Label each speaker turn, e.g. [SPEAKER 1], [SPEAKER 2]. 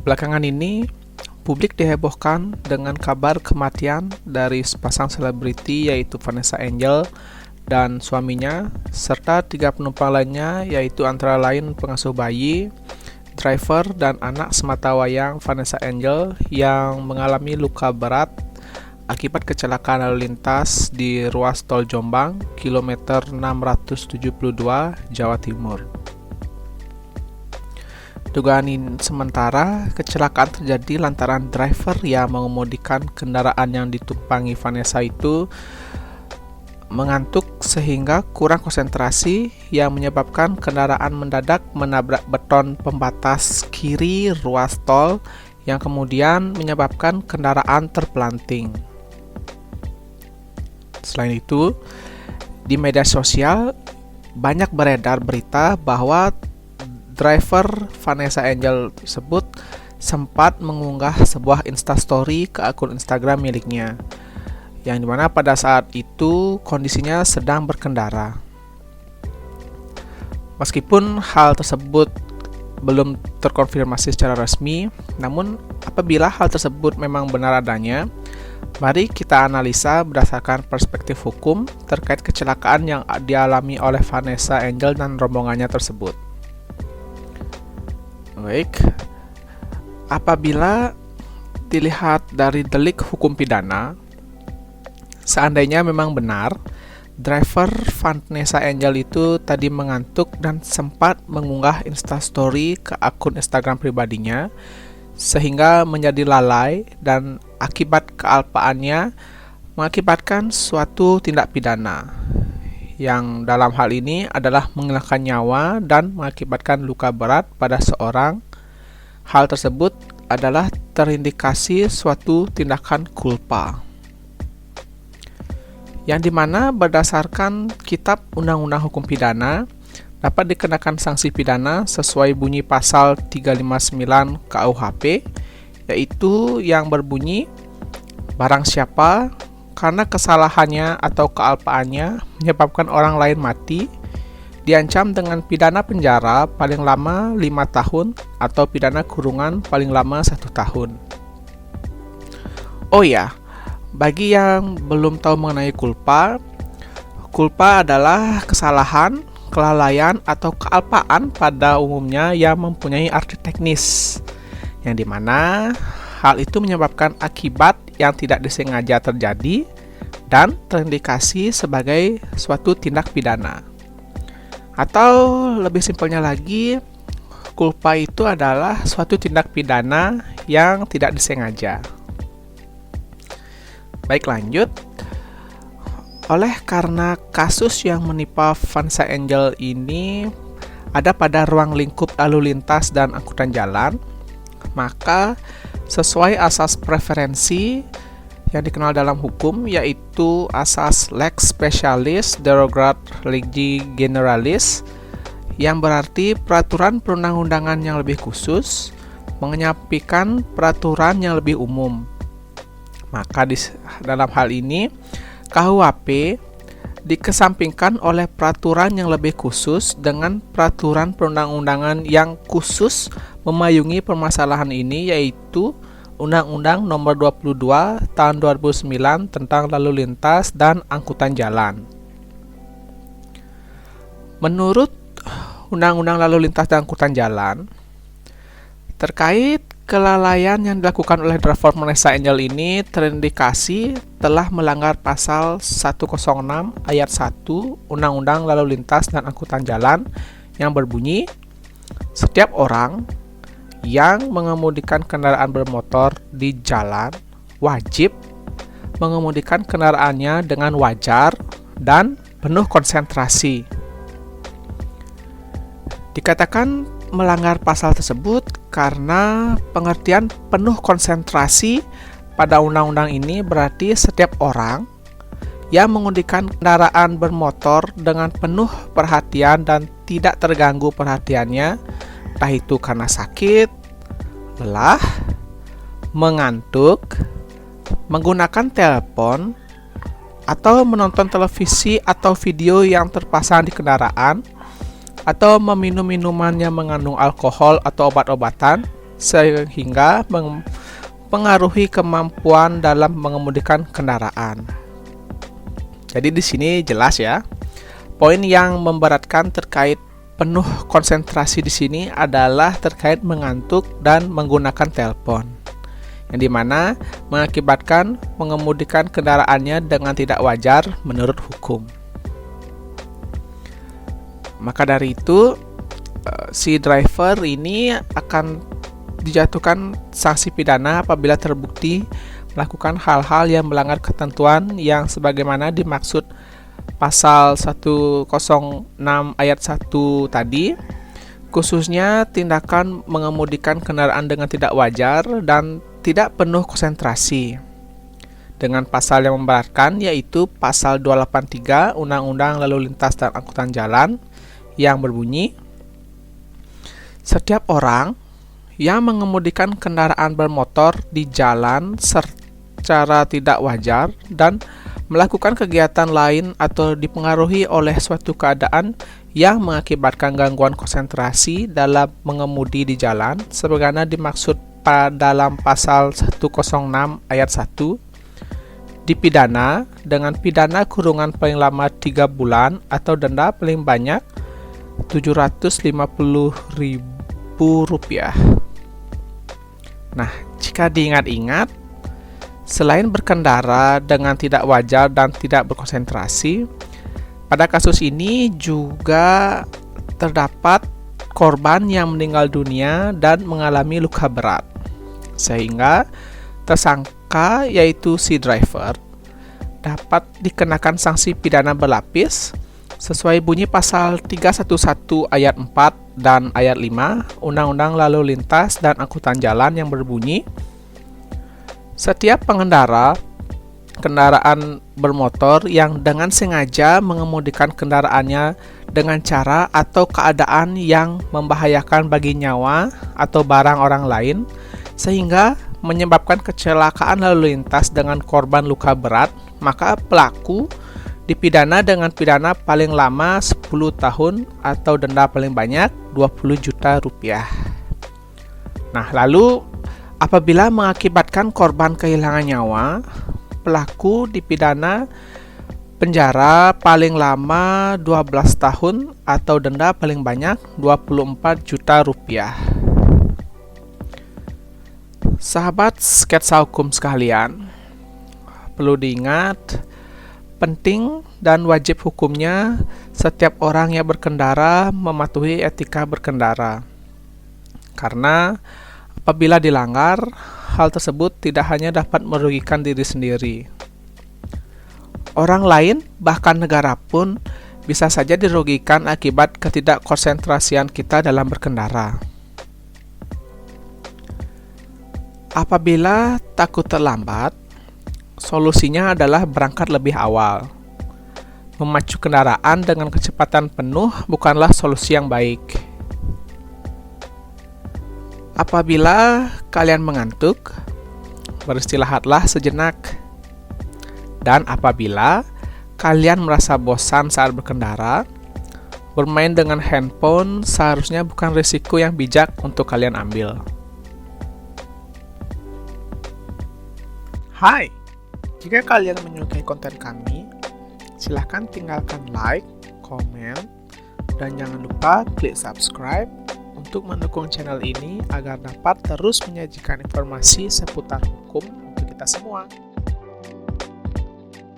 [SPEAKER 1] Belakangan ini, publik dihebohkan dengan kabar kematian dari sepasang selebriti yaitu Vanessa Angel dan suaminya, serta 3 penumpang lainnya yaitu antara lain pengasuh bayi, driver, dan anak sematawayang Vanessa Angel yang mengalami luka berat akibat kecelakaan lalu lintas di ruas tol Jombang, kilometer 672, Jawa Timur. Dugaan sementara, kecelakaan terjadi lantaran driver yang mengemudikan kendaraan yang ditumpangi Vanessa itu mengantuk sehingga kurang konsentrasi yang menyebabkan kendaraan mendadak menabrak beton pembatas kiri ruas tol yang kemudian menyebabkan kendaraan terpelanting. Selain itu, di media sosial banyak beredar berita bahwa driver Vanessa Angel tersebut sempat mengunggah sebuah instastory ke akun Instagram miliknya, yang dimana pada saat itu kondisinya sedang berkendara. Meskipun hal tersebut belum terkonfirmasi secara resmi, namun apabila hal tersebut memang benar adanya, mari kita analisa berdasarkan perspektif hukum terkait kecelakaan yang dialami oleh Vanessa Angel dan rombongannya tersebut. Baik, apabila dilihat dari delik hukum pidana, seandainya memang benar driver Vanessa Angel itu tadi mengantuk dan sempat mengunggah instastory ke akun Instagram pribadinya sehingga menjadi lalai dan akibat kealpaannya mengakibatkan suatu tindak pidana yang dalam hal ini adalah menghilangkan nyawa dan mengakibatkan luka berat pada seorang. Hal tersebut adalah terindikasi suatu tindakan culpa, yang dimana berdasarkan Kitab Undang-Undang Hukum Pidana dapat dikenakan sanksi pidana sesuai bunyi pasal 359 KUHP, yaitu yang berbunyi barang siapa karena kesalahannya atau kealpaannya menyebabkan orang lain mati, diancam dengan pidana penjara paling lama 5 tahun atau pidana kurungan paling lama 1 tahun. Oh ya, bagi yang belum tahu mengenai culpa adalah kesalahan, kelalaian, atau kealpaan pada umumnya yang mempunyai arti teknis, yang dimana hal itu menyebabkan akibat yang tidak disengaja terjadi dan terindikasi sebagai suatu tindak pidana. Atau lebih simpelnya lagi, culpa itu adalah suatu tindak pidana yang tidak disengaja. Baik, lanjut. Oleh karena kasus yang menimpa Vanessa Angel ini ada pada ruang lingkup lalu lintas dan angkutan jalan, maka sesuai asas preferensi yang dikenal dalam hukum, yaitu asas lex specialis derogat legi generalis, yang berarti peraturan perundang-undangan yang lebih khusus menyampaikan peraturan yang lebih umum. Maka dalam hal ini KUHP dikesampingkan oleh peraturan yang lebih khusus dengan peraturan perundang-undangan yang khusus memayungi permasalahan ini, yaitu Undang-Undang Nomor 22 Tahun 2009 tentang Lalu Lintas dan Angkutan Jalan. Menurut Undang-Undang Lalu Lintas dan Angkutan Jalan, terkait kelalaian yang dilakukan oleh driver Vanessa Angel ini terindikasi telah melanggar pasal 106 ayat 1 Undang-Undang Lalu Lintas dan Angkutan Jalan yang berbunyi, setiap orang yang mengemudikan kendaraan bermotor di jalan wajib mengemudikan kendaraannya dengan wajar dan penuh konsentrasi. Dikatakan melanggar pasal tersebut karena pengertian penuh konsentrasi pada undang-undang ini berarti setiap orang yang mengemudikan kendaraan bermotor dengan penuh perhatian dan tidak terganggu perhatiannya, entah itu karena sakit, lelah, mengantuk, menggunakan telepon, atau menonton televisi atau video yang terpasang di kendaraan, atau meminum minuman yang mengandung alkohol atau obat-obatan, sehingga mempengaruhi kemampuan dalam mengemudikan kendaraan. Jadi di sini jelas ya, poin yang memberatkan terkait penuh konsentrasi di sini adalah terkait mengantuk dan menggunakan telepon, yang dimana mengakibatkan mengemudikan kendaraannya dengan tidak wajar menurut hukum. Maka dari itu, si driver ini akan dijatuhkan sanksi pidana apabila terbukti melakukan hal-hal yang melanggar ketentuan yang sebagaimana dimaksud pasal 106 ayat 1 tadi, khususnya tindakan mengemudikan kendaraan dengan tidak wajar dan tidak penuh konsentrasi. Dengan pasal yang memberatkan yaitu pasal 283 Undang-Undang Lalu Lintas dan Angkutan Jalan yang berbunyi, setiap orang yang mengemudikan kendaraan bermotor di jalan secara tidak wajar dan melakukan kegiatan lain atau dipengaruhi oleh suatu keadaan yang mengakibatkan gangguan konsentrasi dalam mengemudi di jalan sebagaimana dimaksud dalam pasal 106 ayat 1, dipidana dengan pidana kurungan paling lama 3 bulan atau denda paling banyak Rp750.000. Nah, jika diingat-ingat, selain berkendara dengan tidak wajar dan tidak berkonsentrasi, pada kasus ini juga terdapat korban yang meninggal dunia dan mengalami luka berat, sehingga tersangka yaitu si driver dapat dikenakan sanksi pidana berlapis sesuai bunyi pasal 311 ayat 4 dan ayat 5 Undang-Undang Lalu Lintas dan Angkutan Jalan yang berbunyi, setiap pengendara kendaraan bermotor yang dengan sengaja mengemudikan kendaraannya dengan cara atau keadaan yang membahayakan bagi nyawa atau barang orang lain sehingga menyebabkan kecelakaan lalu lintas dengan korban luka berat, maka pelaku dipidana dengan pidana paling lama 10 tahun atau denda paling banyak Rp20 juta. Nah, lalu apabila mengakibatkan korban kehilangan nyawa, pelaku dipidana penjara paling lama 12 tahun atau denda paling banyak Rp24 juta. Sahabat sketsa hukum sekalian, perlu diingat, penting dan wajib hukumnya setiap orang yang berkendara mematuhi etika berkendara. Karena apabila dilanggar, hal tersebut tidak hanya dapat merugikan diri sendiri. Orang lain, bahkan negara pun bisa saja dirugikan akibat ketidakkonsentrasian kita dalam berkendara. Apabila takut terlambat, solusinya adalah berangkat lebih awal. Memacu kendaraan dengan kecepatan penuh bukanlah solusi yang baik. Apabila kalian mengantuk, beristirahatlah sejenak. Dan apabila kalian merasa bosan saat berkendara, bermain dengan handphone seharusnya bukan risiko yang bijak untuk kalian ambil. Hai, jika kalian menyukai konten kami, silahkan tinggalkan like, komen, dan jangan lupa klik subscribe untuk mendukung channel ini agar dapat terus menyajikan informasi seputar hukum untuk kita semua.